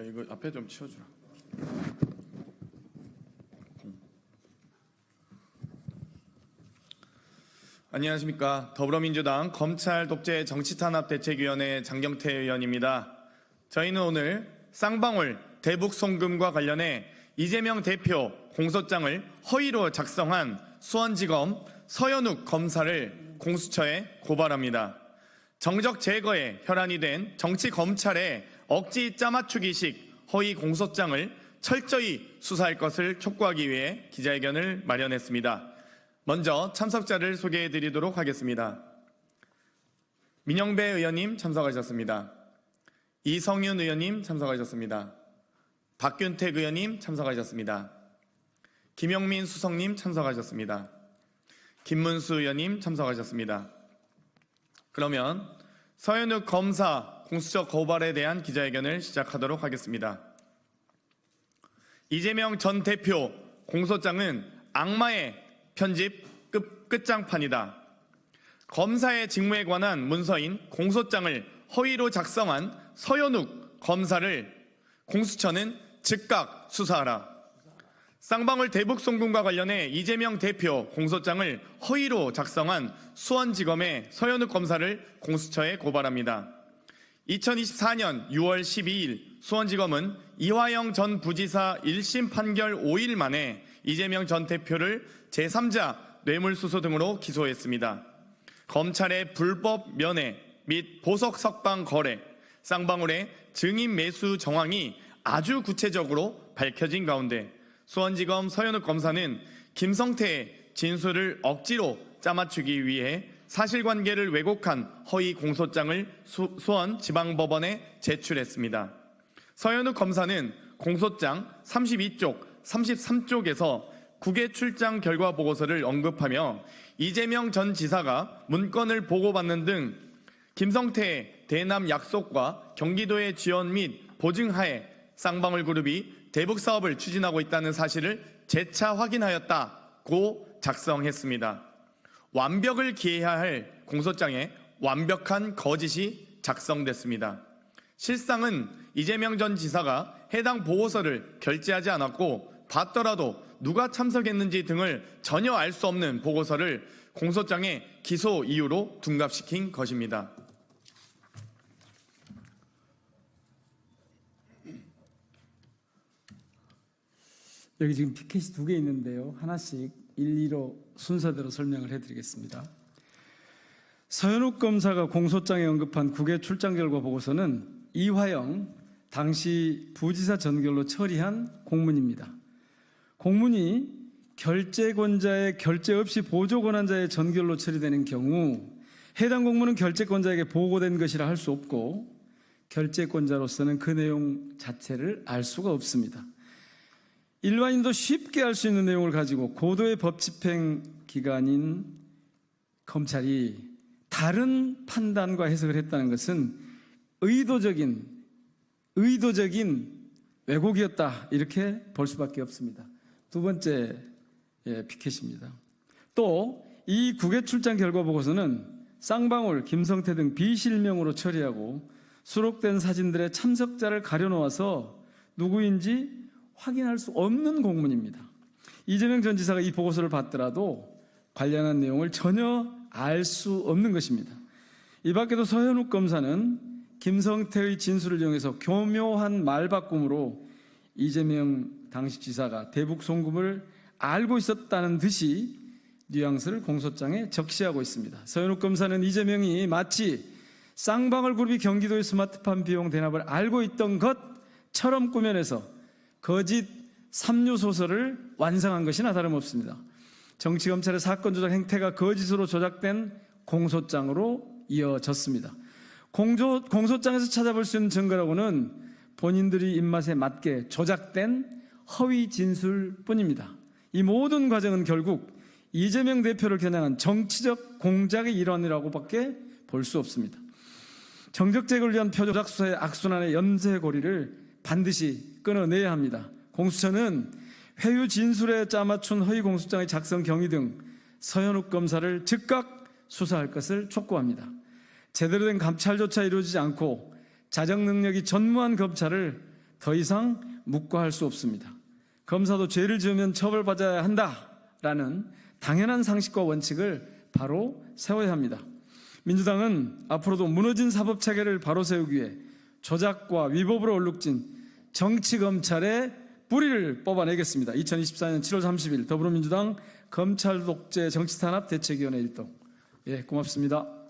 이거 앞에 좀 치워주라. 안녕하십니까. 더불어민주당 검찰 독재 정치탄압대책위원회 장경태 의원입니다. 저희는 오늘 쌍방울 대북 송금과 관련해 이재명 대표 공소장을 허위로 작성한 수원지검 서현욱 검사를 공수처에 고발합니다. 정적 제거에 혈안이 된 정치검찰의 억지 짜맞추기식 허위 공소장을 철저히 수사할 것을 촉구하기 위해 기자회견을 마련했습니다. 먼저 참석자를 소개해드리도록 하겠습니다. 민영배 의원님 참석하셨습니다. 이성윤 의원님 참석하셨습니다. 박균택 의원님 참석하셨습니다. 김영민 수석님 참석하셨습니다. 김문수 의원님 참석하셨습니다. 그러면 서현욱 검사 공수처 고발에 대한 기자회견을 시작하도록 하겠습니다. 이재명 전 대표 공소장은 악마의 편집 끝장판이다. 검사의 직무에 관한 문서인 공소장을 허위로 작성한 서현욱 검사를 공수처는 즉각 수사하라. 쌍방울 대북 송금과 관련해 이재명 대표 공소장을 허위로 작성한 수원지검의 서현욱 검사를 공수처에 고발합니다. 2024년 6월 12일 수원지검은 이화영 전 부지사 1심 판결 5일 만에 이재명 전 대표를 제3자 뇌물수수 등으로 기소했습니다. 검찰의 불법 면회 및 보석 석방 거래, 쌍방울의 증인 매수 정황이 아주 구체적으로 밝혀진 가운데 수원지검 서현욱 검사는 김성태의 진술을 억지로 짜맞추기 위해 사실관계를 왜곡한 허위 공소장을 수원지방법원에 제출했습니다. 서현욱 검사는 공소장 32쪽, 33쪽에서 국외 출장 결과 보고서를 언급하며 이재명 전 지사가 문건을 보고받는 등 김성태의 대남 약속과 경기도의 지원 및 보증하에 쌍방울 그룹이 대북 사업을 추진하고 있다는 사실을 재차 확인하였다고 작성했습니다. 완벽을 기해야 할 공소장에 완벽한 거짓이 작성됐습니다. 실상은 이재명 전 지사가 해당 보고서를 결재하지 않았고 봤더라도 누가 참석했는지 등을 전혀 알 수 없는 보고서를 공소장의 기소 이유로 둔갑시킨 것입니다. 여기 지금 피켓이 2개 있는데요. 하나씩 일일이 순서대로 설명을 해드리겠습니다. 서현욱 검사가 공소장에 언급한 국외 출장 결과 보고서는 이화영 당시 부지사 전결로 처리한 공문입니다. 공문이 결재권자의 결재 없이 보조권한자의 전결로 처리되는 경우 해당 공문은 결재권자에게 보고된 것이라 할 수 없고 결재권자로서는 그 내용 자체를 알 수가 없습니다. 일반인도 쉽게 알 수 있는 내용을 가지고 고도의 법 집행 기관인 검찰이 다른 판단과 해석을 했다는 것은 의도적인 왜곡이었다 이렇게 볼 수밖에 없습니다. 두 번째 피켓입니다. 또 이 국외 출장 결과 보고서는 쌍방울, 김성태 등 비실명으로 처리하고 수록된 사진들의 참석자를 가려놓아서 누구인지 확인할 수 없는 공문입니다. 이재명 전 지사가 이 보고서를 받더라도 관련한 내용을 전혀 알 수 없는 것입니다. 이 밖에도 서현욱 검사는 김성태의 진술을 이용해서 교묘한 말바꿈으로 이재명 당시 지사가 대북 송금을 알고 있었다는 듯이 뉘앙스를 공소장에 적시하고 있습니다. 서현욱 검사는 이재명이 마치 쌍방울 그룹이 경기도의 스마트팜 비용 대납을 알고 있던 것처럼 꾸며내서 거짓 삼류소설을 완성한 것이나 다름없습니다. 정치검찰의 사건 조작 행태가 거짓으로 조작된 공소장으로 이어졌습니다. 공소장에서 찾아볼 수 있는 증거라고는 본인들이 입맛에 맞게 조작된 허위 진술뿐입니다. 이 모든 과정은 결국 이재명 대표를 겨냥한 정치적 공작의 일환이라고밖에 볼 수 없습니다. 정적 제거를 위한 표조작 수사의 악순환의 연쇄고리를 반드시 끊어내야 합니다. 공수처는 회유 진술에 짜맞춘 허위 공소장의 작성 경위 등 서현욱 검사를 즉각 수사할 것을 촉구합니다. 제대로 된 감찰조차 이루어지지 않고 자정 능력이 전무한 검찰을 더 이상 묵과할 수 없습니다. 검사도 죄를 지으면 처벌받아야 한다라는 당연한 상식과 원칙을 바로 세워야 합니다. 민주당은 앞으로도 무너진 사법체계를 바로 세우기 위해 조작과 위법으로 얼룩진 정치검찰의 뿌리를 뽑아내겠습니다. 2024년 7월 30일 더불어민주당 검찰 독재 정치탄압 대책위원회 일동. 고맙습니다.